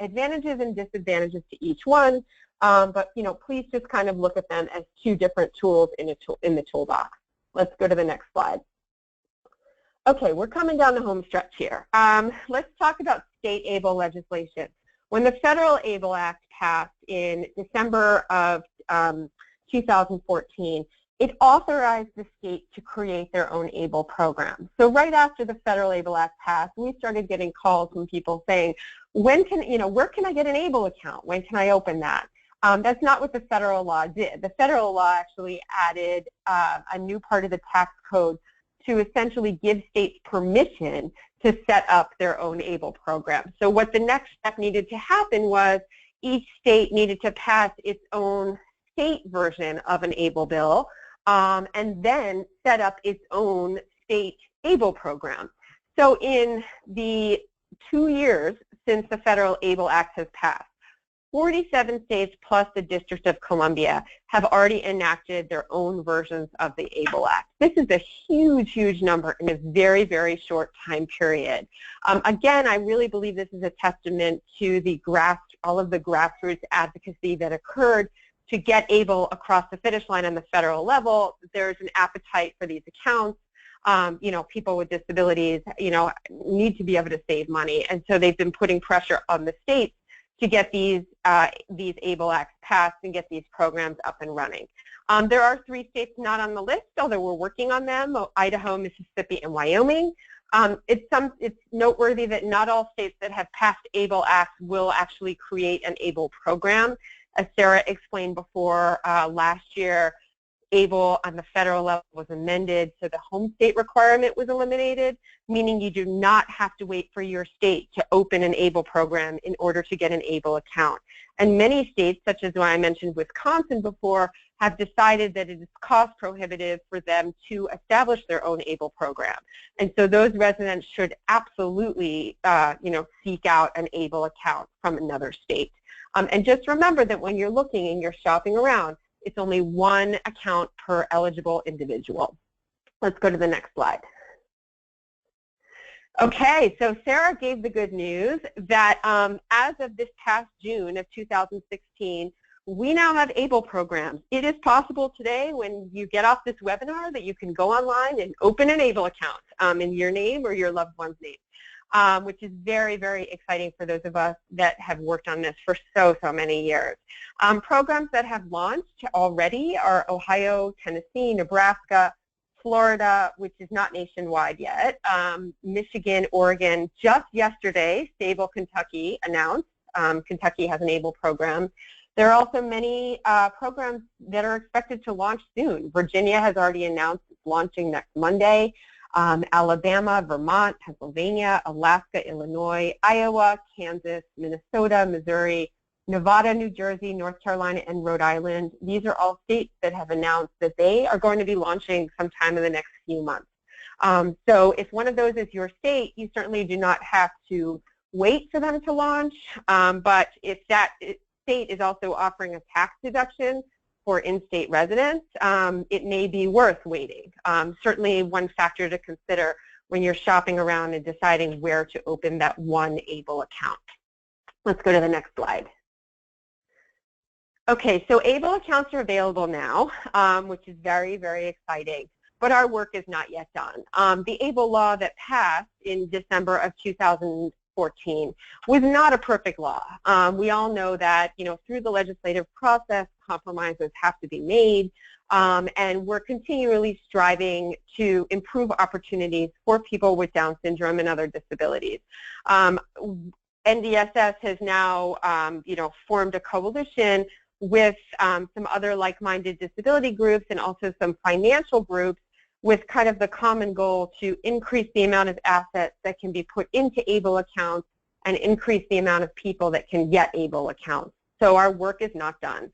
C: advantages and disadvantages to each one, but, please just kind of look at them as two different tools in the toolbox. Let's go to the next slide. Okay, we're coming down the home stretch here. Let's talk about state ABLE legislation. When the Federal ABLE Act passed in December of 2014, it authorized the state to create their own ABLE program. So right after the Federal ABLE Act passed, we started getting calls from people saying, where can I get an ABLE account? When can I open that? That's not what the federal law did. The federal law actually added a new part of the tax code to essentially give states permission to set up their own ABLE program. So what the next step needed to happen was each state needed to pass its own state version of an ABLE bill, and then set up its own state ABLE program. So in the 2 years since the Federal ABLE Act has passed, 47 states plus the District of Columbia have already enacted their own versions of the ABLE Act. This is a huge, huge number in a very, very short time period. Again, I really believe this is a testament to all of the grassroots advocacy that occurred to get ABLE across the finish line on the federal level. There's an appetite for these accounts. People with disabilities, need to be able to save money, and so they've been putting pressure on the states to get these ABLE Acts passed and get these programs up and running. There are 3 states not on the list, although we're working on them: Idaho, Mississippi, and Wyoming. It's noteworthy that not all states that have passed ABLE Acts will actually create an ABLE program. As Sarah explained before, last year, ABLE on the federal level was amended, so the home state requirement was eliminated, meaning you do not have to wait for your state to open an ABLE program in order to get an ABLE account. And many states, such as what I mentioned Wisconsin before, have decided that it is cost prohibitive for them to establish their own ABLE program. And so those residents should absolutely, seek out an ABLE account from another state. And just remember that when you're looking and you're shopping around, it's only 1 account per eligible individual. Let's go to the next slide. Okay, so Sarah gave the good news that as of this past June of 2016, we now have ABLE programs. It is possible today, when you get off this webinar, that you can go online and open an ABLE account in your name or your loved one's name, which is very, very exciting for those of us that have worked on this for so many years. Programs that have launched already are Ohio, Tennessee, Nebraska, Florida, which is not nationwide yet, Michigan, Oregon. Just yesterday, Stable Kentucky announced Kentucky has an ABLE program. There are also many programs that are expected to launch soon. Virginia has already announced it's launching next Monday. Alabama, Vermont, Pennsylvania, Alaska, Illinois, Iowa, Kansas, Minnesota, Missouri, Nevada, New Jersey, North Carolina, and Rhode Island. These are all states that have announced that they are going to be launching sometime in the next few months. So if one of those is your state, you certainly do not have to wait for them to launch, but if that state is also offering a tax deduction for in-state residents, it may be worth waiting. Certainly one factor to consider when you're shopping around and deciding where to open that one ABLE account. Let's go to the next slide. Okay, so ABLE accounts are available now, which is very, very exciting, but our work is not yet done. The ABLE law that passed in December of 2014 was not a perfect law. We all know that, through the legislative process, compromises have to be made, and we're continually striving to improve opportunities for people with Down syndrome and other disabilities. NDSS has now, formed a coalition with some other like-minded disability groups and also some financial groups with kind of the common goal to increase the amount of assets that can be put into ABLE accounts and increase the amount of people that can get ABLE accounts. So our work is not done.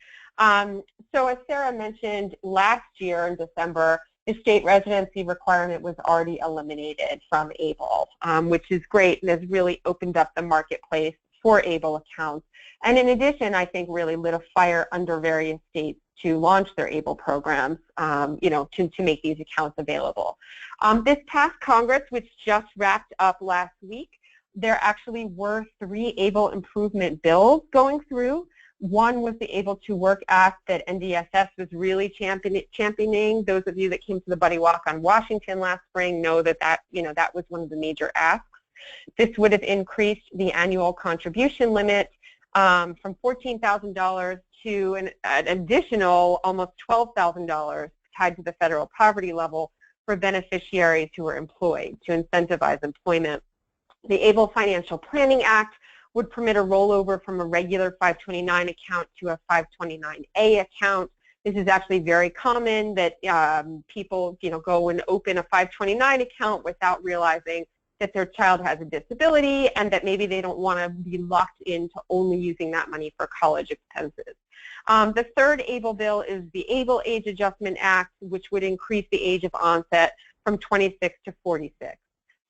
C: So as Sarah mentioned, last year in December, the state residency requirement was already eliminated from ABLE, which is great and has really opened up the marketplace for ABLE accounts. And in addition, I think really lit a fire under various states to launch their ABLE programs, to make these accounts available. This past Congress, which just wrapped up last week, there actually were 3 ABLE improvement bills going through. One was the Able to Work Act that NDSS was really championing. Those of you that came to the Buddy Walk on Washington last spring know that that was one of the major asks. This would have increased the annual contribution limit from $14,000 to an additional almost $12,000 tied to the federal poverty level for beneficiaries who are employed to incentivize employment. The ABLE Financial Planning Act would permit a rollover from a regular 529 account to a 529A account. This is actually very common that people go and open a 529 account without realizing that their child has a disability and that maybe they don't want to be locked into only using that money for college expenses. The third ABLE bill is the ABLE Age Adjustment Act, which would increase the age of onset from 26 to 46.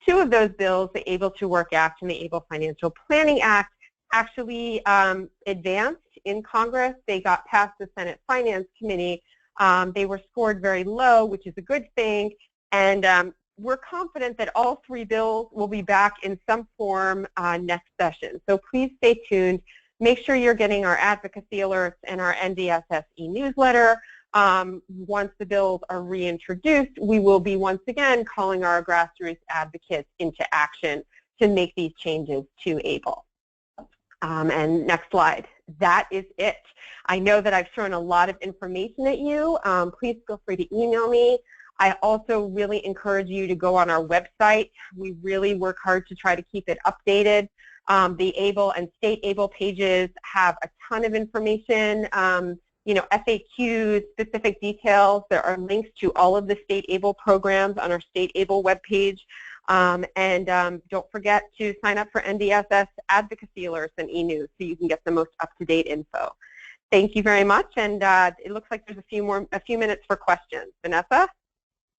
C: 2 of those bills, the Able to Work Act and the Able Financial Planning Act, actually advanced in Congress. They got past the Senate Finance Committee. They were scored very low, which is a good thing, and we're confident that all 3 bills will be back in some form next session. So please stay tuned. Make sure you're getting our advocacy alerts and our NDSS e-newsletter. Once the bills are reintroduced, we will be once again calling our grassroots advocates into action to make these changes to ABLE. And next slide. That is it. I know that I've thrown a lot of information at you. Please feel free to email me. I also really encourage you to go on our website. We really work hard to try to keep it updated. The ABLE and state ABLE pages have a ton of information. FAQs, specific details. There are links to all of the state ABLE programs on our state ABLE webpage. Don't forget to sign up for NDSS advocacy alerts and e-news so you can get the most up-to-date info. Thank you very much, and it looks like there's a few minutes for questions. Vanessa?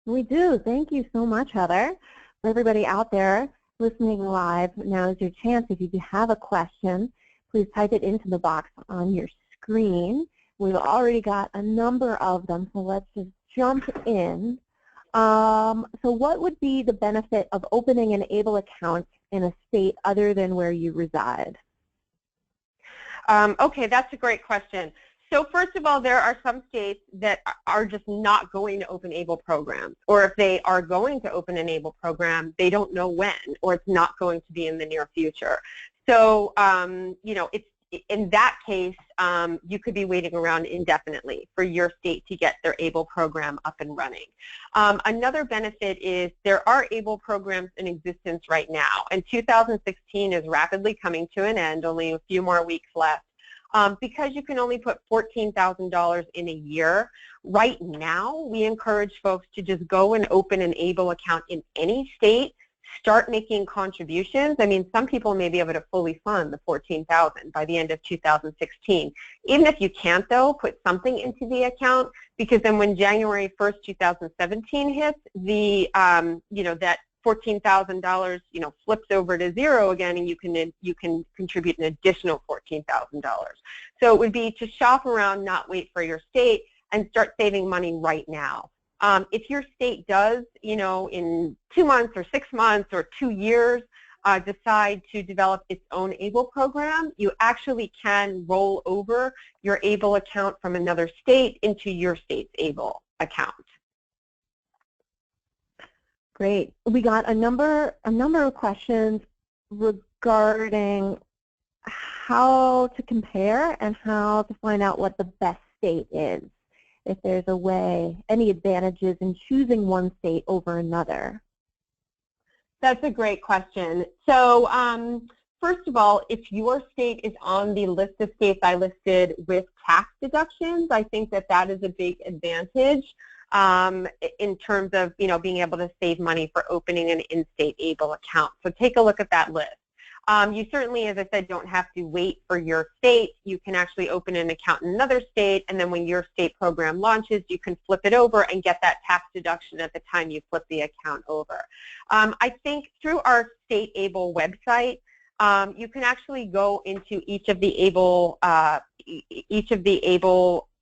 A: We do. Thank you so much, Heather. For everybody out there listening live, now is your chance. If you do have a question, please type it into the box on your screen. We've already got a number of them, so let's just jump in. So what would be the benefit of opening an ABLE account in a state other than where you reside?
C: Okay, that's a great question. So first of all, there are some states that are just not going to open ABLE programs, or if they are going to open an ABLE program, they don't know when, or it's not going to be in the near future. So, it's in that case, you could be waiting around indefinitely for your state to get their ABLE program up and running. Another benefit is there are ABLE programs in existence right now, and 2016 is rapidly coming to an end, only a few more weeks left. Because you can only put $14,000 in a year, right now we encourage folks to just go and open an ABLE account in any state, start making contributions. I mean, some people may be able to fully fund the $14,000 by the end of 2016. Even if you can't, though, put something into the account, because then when January 1st, 2017 hits, the that $14,000 flips over to zero again, and you can contribute an additional $14,000. So it would be to shop around, not wait for your state, and start saving money right now. If your state does, in 2 months or 6 months or 2 years, decide to develop its own ABLE program, you actually can roll over your ABLE account from another state into your state's ABLE account.
A: Great. We got a number of questions regarding how to compare and how to find out what the best state is. If there's a way, any advantages in choosing one state over another.
C: That's a great question. So first of all, if your state is on the list of states I listed with tax deductions, I think that is a big advantage in terms of being able to save money for opening an in-state ABLE account. So take a look at that list. You certainly, as I said, don't have to wait for your state. You can actually open an account in another state, and then when your state program launches, you can flip it over and get that tax deduction at the time you flip the account over. I think through our state ABLE website, you can actually go into each of the ABLE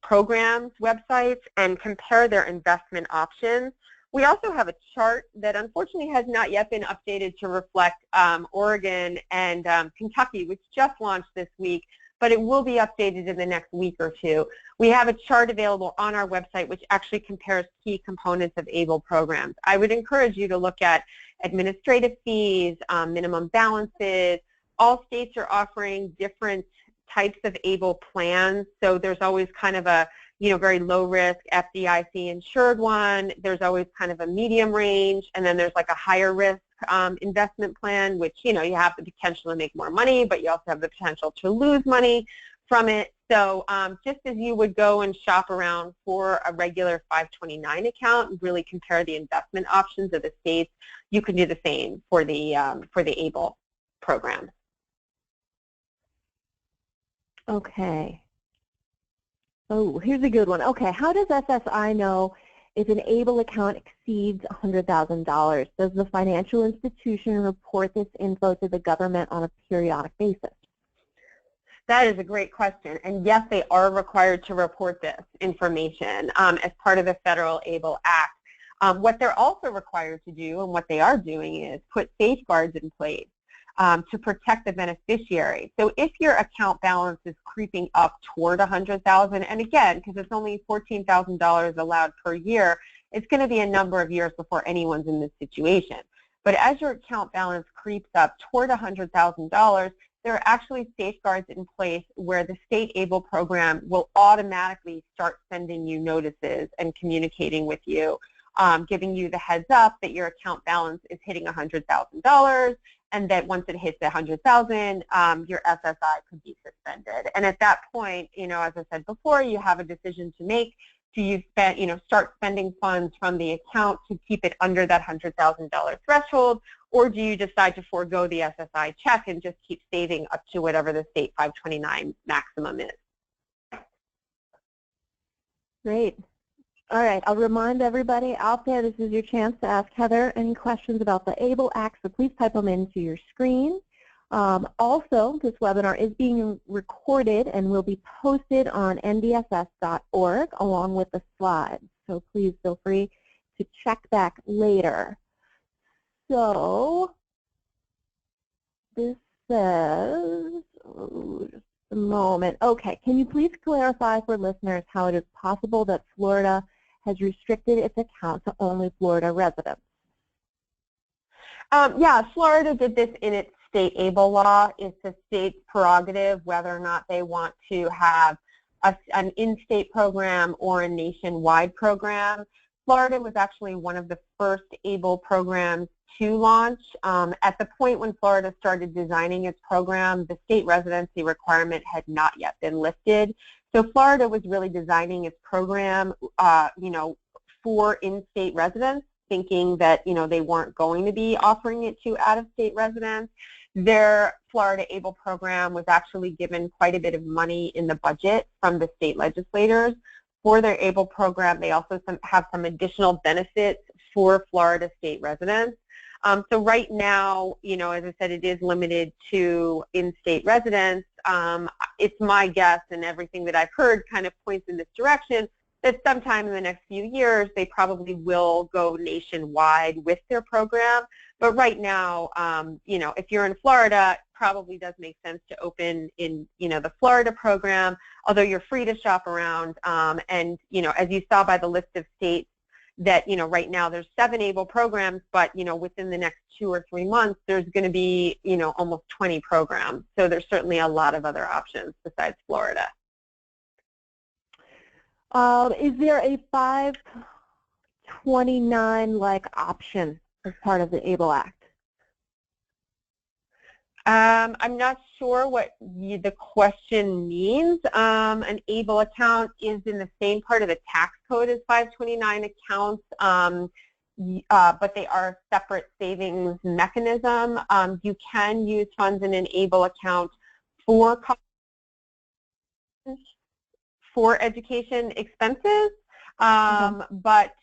C: programs websites and compare their investment options. We also have a chart that unfortunately has not yet been updated to reflect Oregon and Kentucky, which just launched this week, but it will be updated in the next week or two. We have a chart available on our website which actually compares key components of ABLE programs. I would encourage you to look at administrative fees, minimum balances. All states are offering different types of ABLE plans, so there's always kind of a very low risk FDIC insured one. There's always kind of a medium range, and then there's like a higher risk investment plan, which you have the potential to make more money, but you also have the potential to lose money from it. So just as you would go and shop around for a regular 529 account and really compare the investment options of the states, you can do the same for the ABLE program.
A: Okay. Oh, here's a good one. Okay, how does SSI know if an ABLE account exceeds $100,000? Does the financial institution report this info to the government on a periodic basis?
C: That is a great question, and yes, they are required to report this information as part of the Federal ABLE Act. What they're also required to do, and what they are doing, is put safeguards in place to protect the beneficiary. So if your account balance is creeping up toward $100,000, and again, because it's only $14,000 allowed per year, it's going to be a number of years before anyone's in this situation. But as your account balance creeps up toward $100,000, there are actually safeguards in place where the state ABLE program will automatically start sending you notices and communicating with you, giving you the heads up that your account balance is hitting $100,000, and that once it hits $100,000, your SSI could be suspended. And at that point, as I said before, you have a decision to make. Do you start spending funds from the account to keep it under that $100,000 threshold, or do you decide to forego the SSI check and just keep saving up to whatever the state 529 maximum is?
A: Great. All right, I'll remind everybody out there, this is your chance to ask Heather any questions about the ABLE Act, so please type them into your screen. Also, this webinar is being recorded and will be posted on ndss.org along with the slides, so please feel free to check back later. So, this says, just a moment. Okay, can you please clarify for listeners how it is possible that Florida has restricted its account to only Florida residents?
C: Yeah, Florida did this in its state ABLE law. It's the state's prerogative whether or not they want to have an in-state program or a nationwide program. Florida was actually one of the first ABLE programs to launch. At the point when Florida started designing its program, the state residency requirement had not yet been lifted. So Florida was really designing its program, for in-state residents, thinking that, they weren't going to be offering it to out-of-state residents. Their Florida ABLE program was actually given quite a bit of money in the budget from the state legislators. For their ABLE program, they also have some additional benefits for Florida state residents. So right now, as I said, it is limited to in-state residents. It's my guess, and everything that I've heard kind of points in this direction, that sometime in the next few years, they probably will go nationwide with their program. But right now, if you're in Florida, it probably does make sense to open in, the Florida program, although you're free to shop around. And, as you saw by the list of states, that right now there's 7 ABLE programs, but within the next 2 or 3 months there's going to be almost 20 programs. So there's certainly a lot of other options besides Florida.
A: Is there a 529 option as part of the ABLE Act?
C: I'm not sure what the question means. An ABLE account is in the same part of the tax code as 529 accounts, but they are a separate savings mechanism. You can use funds in an ABLE account for education expenses, but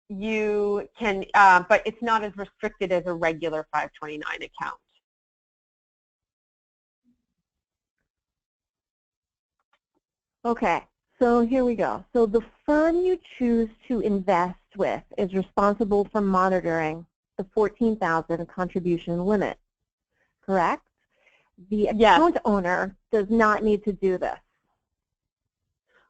C: you can, but it's not as restricted as a regular 529 account.
A: Okay, So here we go. So the firm you choose to invest with is responsible for monitoring the $14,000 contribution limit, correct? The account owner does not need to do this.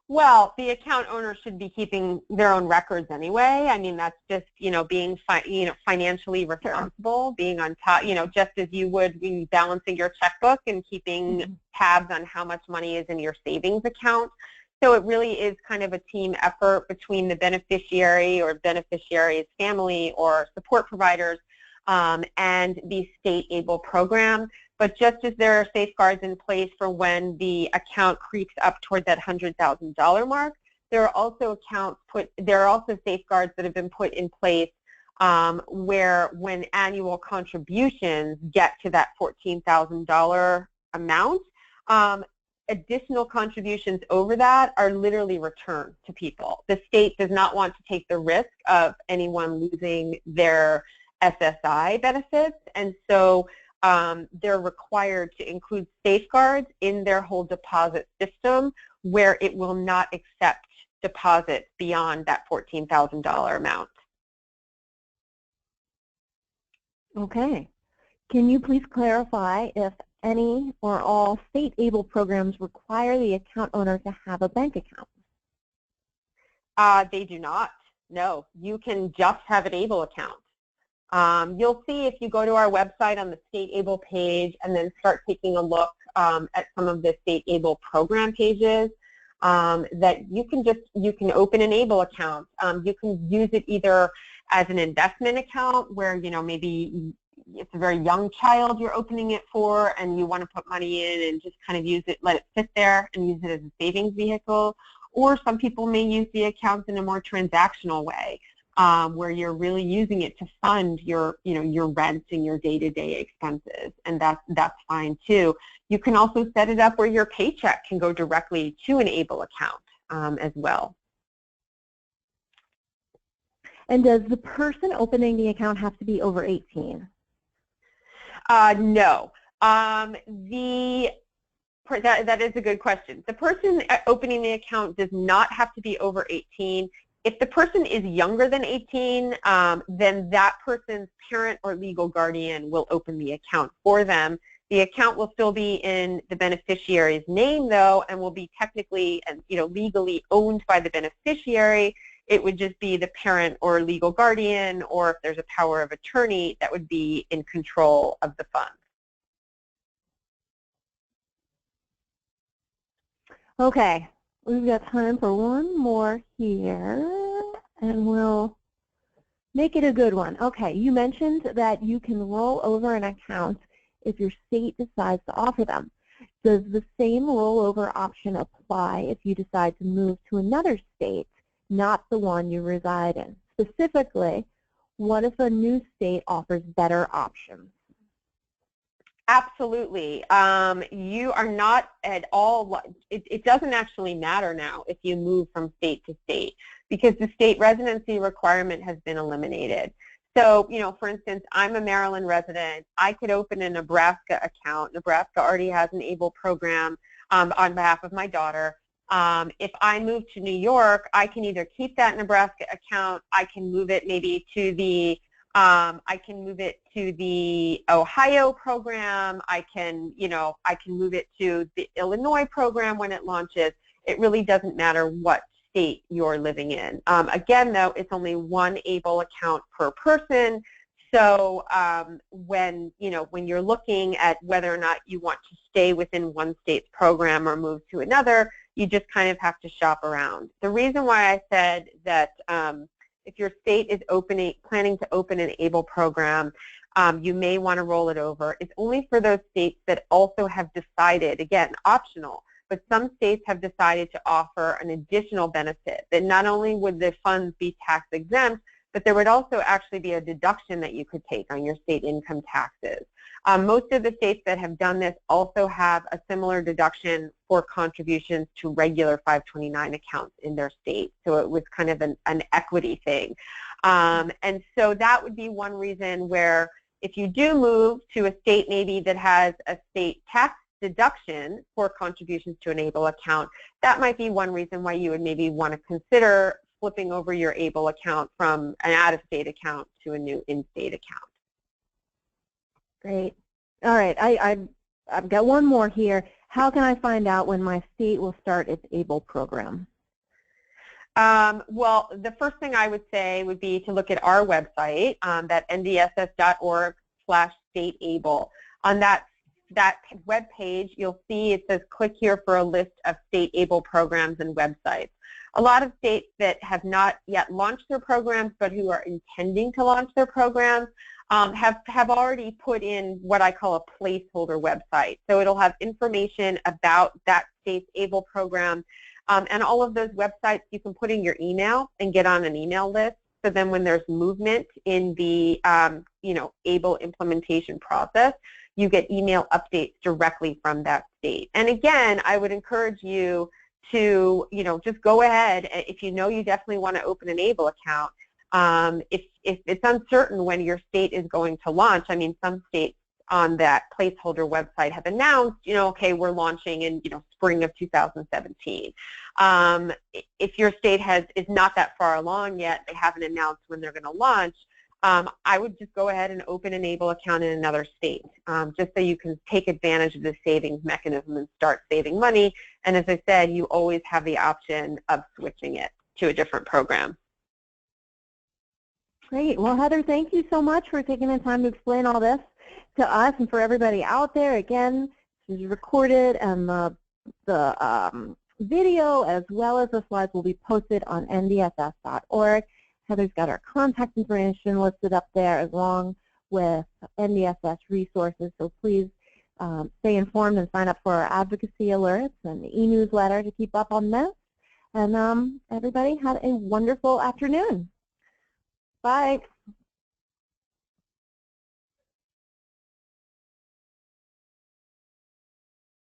C: Well, the account owner should be keeping their own records anyway. I mean, that's just, being financially responsible, being on top, just as you would be balancing your checkbook and keeping tabs on how much money is in your savings account. So it really is kind of a team effort between the beneficiary or beneficiary's family or support providers and the state ABLE program. But just as there are safeguards in place for when the account creeps up toward that $100,000 mark, there are also safeguards that have been put in place where when annual contributions get to that $14,000 amount, additional contributions over that are literally returned to people. The state does not want to take the risk of anyone losing their SSI benefits, and so they're required to include safeguards in their whole deposit system where it will not accept deposits beyond that $14,000 amount.
A: Okay. Can you please clarify if any or all state ABLE programs require the account owner to have a bank account?
C: They do not. No. You can just have an ABLE account. You'll see if you go to our website on the State ABLE page and then start taking a look at some of the State ABLE program pages that you can open an ABLE account. You can use it either as an investment account where, maybe it's a very young child you're opening it for and you want to put money in and just kind of use it, let it sit there and use it as a savings vehicle. Or some people may use the accounts in a more transactional way. Where you're really using it to fund your rent and your day-to-day expenses, and that's fine too. You can also set it up where your paycheck can go directly to an ABLE account as well.
A: And does the person opening the account have to be over 18?
C: No. That is a good question. The person opening the account does not have to be over 18. If the person is younger than 18, then that person's parent or legal guardian will open the account for them. The account will still be in the beneficiary's name, though, and will be technically and legally owned by the beneficiary. It would just be the parent or legal guardian, or if there's a power of attorney, that would be in control of the funds.
A: Okay. We've got time for one more here, and we'll make it a good one. Okay, you mentioned that you can roll over an account if your state decides to offer them. Does the same rollover option apply if you decide to move to another state, not the one you reside in? Specifically, what if a new state offers better options?
C: Absolutely. You are not at all, it doesn't actually matter now if you move from state to state because the state residency requirement has been eliminated. So, for instance, I'm a Maryland resident. I could open a Nebraska account. Nebraska already has an ABLE program on behalf of my daughter. If I move to New York, I can either keep that Nebraska account, I can move it maybe to the Ohio program. I can move it to the Illinois program when it launches. It really doesn't matter what state you're living in. Again, though, it's only one ABLE account per person. So when you're looking at whether or not you want to stay within one state's program or move to another, you just kind of have to shop around. The reason why I said that if your state is planning to open an ABLE program, you may want to roll it over. It's only for those states that also have decided, again, optional, but some states have decided to offer an additional benefit that not only would the funds be tax exempt, but there would also actually be a deduction that you could take on your state income taxes. Most of the states that have done this also have a similar deduction for contributions to regular 529 accounts in their state. So it was kind of an equity thing. And so that would be one reason where if you do move to a state maybe that has a state tax deduction for contributions to an ABLE account, that might be one reason why you would maybe want to consider flipping over your ABLE account from an out-of-state account to a new in-state account.
A: Great. All right, I've got one more here. How can I find out when my state will start its ABLE program?
C: Well, the first thing I would say would be to look at our website, that ndss.org/stateable. On that web page, you'll see it says click here for a list of state ABLE programs and websites. A lot of states that have not yet launched their programs but who are intending to launch their programs have already put in what I call a placeholder website. So it'll have information about that state's ABLE program, and all of those websites you can put in your email and get on an email list. So then when there's movement in the ABLE implementation process, you get email updates directly from that state. And again, I would encourage you to just go ahead, if you know you definitely want to open an ABLE account. If it's uncertain when your state is going to launch, I mean, some states on that placeholder website have announced, okay, we're launching in, spring of 2017. If your state is not that far along yet, they haven't announced when they're going to launch, I would just go ahead and open an ABLE account in another state, just so you can take advantage of the savings mechanism and start saving money. And as I said, you always have the option of switching it to a different program.
A: Great. Well, Heather, thank you so much for taking the time to explain all this to us and for everybody out there. Again, this is recorded, and the video as well as the slides will be posted on ndss.org. Heather's got our contact information listed up there along with NDSS resources, so please stay informed and sign up for our advocacy alerts and the e-newsletter to keep up on this. And everybody have a wonderful afternoon. Bye.